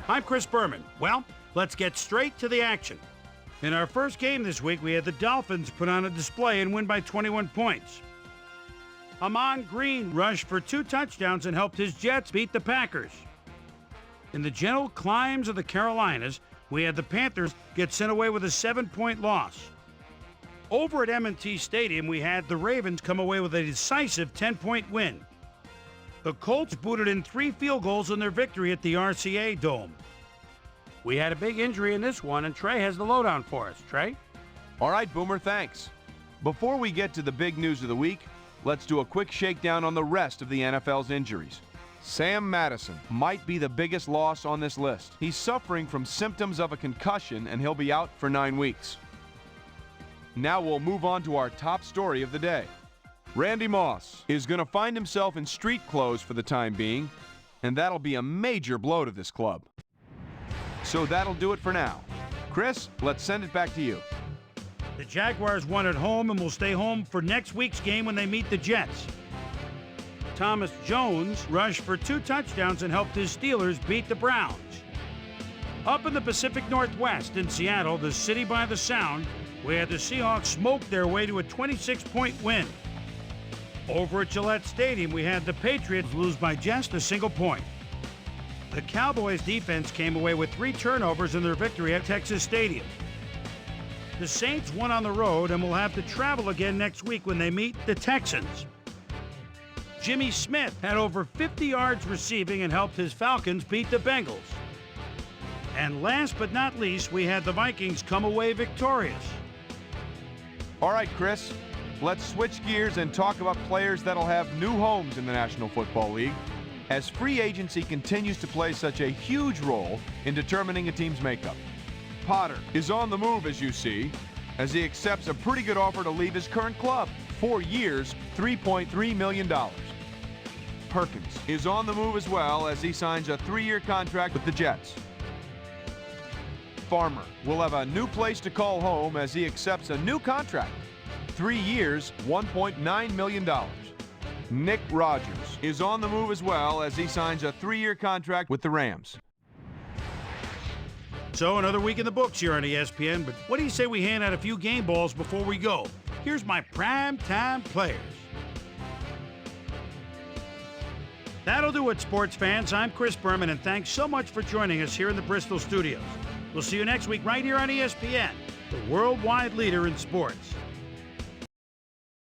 I'm Chris Berman. Well, let's get straight to the action. In our first game this week, we had the Dolphins put on a display and win by 21 points. Ahman Green rushed for 2 touchdowns and helped his Jets beat the Packers. In the gentle climes of the Carolinas, we had the Panthers get sent away with a 7-point loss. Over at M&T Stadium, we had the Ravens come away with a decisive 10-point win. The Colts booted in 3 field goals in their victory at the RCA Dome. We had a big injury in this one, and Trey has the lowdown for us. Trey? All right, Boomer, thanks. Before we get to the big news of the week, let's do a quick shakedown on the rest of the NFL's injuries. Sam Madison might be the biggest loss on this list. He's suffering from symptoms of a concussion, and he'll be out for 9 weeks. Now we'll move on to our top story of the day. Randy Moss is going to find himself in street clothes for the time being, and that'll be a major blow to this club. So that'll do it for now. Chris, let's send it back to you. The Jaguars won at home and will stay home for next week's game when they meet the Jets. Thomas Jones rushed for 2 touchdowns and helped his Steelers beat the Browns. Up in the Pacific Northwest in Seattle, the city by the Sound, we had the Seahawks smoke their way to a 26-point win. Over at Gillette Stadium, we had the Patriots lose by just a single point. The Cowboys defense came away with 3 turnovers in their victory at Texas Stadium. The Saints won on the road and will have to travel again next week when they meet the Texans. Jimmy Smith had over 50 yards receiving and helped his Falcons beat the Bengals. And last but not least, we had the Vikings come away victorious. All right, Chris, let's switch gears and talk about players that'll have new homes in the National Football League, as free agency continues to play such a huge role in determining a team's makeup. Potter is on the move, as you see, as he accepts a pretty good offer to leave his current club. 4 years, $3.3 million. Perkins is on the move as well as he signs a 3-year contract with the Jets. Farmer will have a new place to call home as he accepts a new contract. 3 years, $1.9 million. Nick Rogers is on the move as well as he signs a 3-year contract with the Rams. So another week in the books here on ESPN, but what do you say we hand out a few game balls before we go? Here's my prime time players. That'll do it, sports fans. I'm Chris Berman, and thanks so much for joining us here in the Bristol studios. We'll see you next week right here on ESPN, the worldwide leader in sports.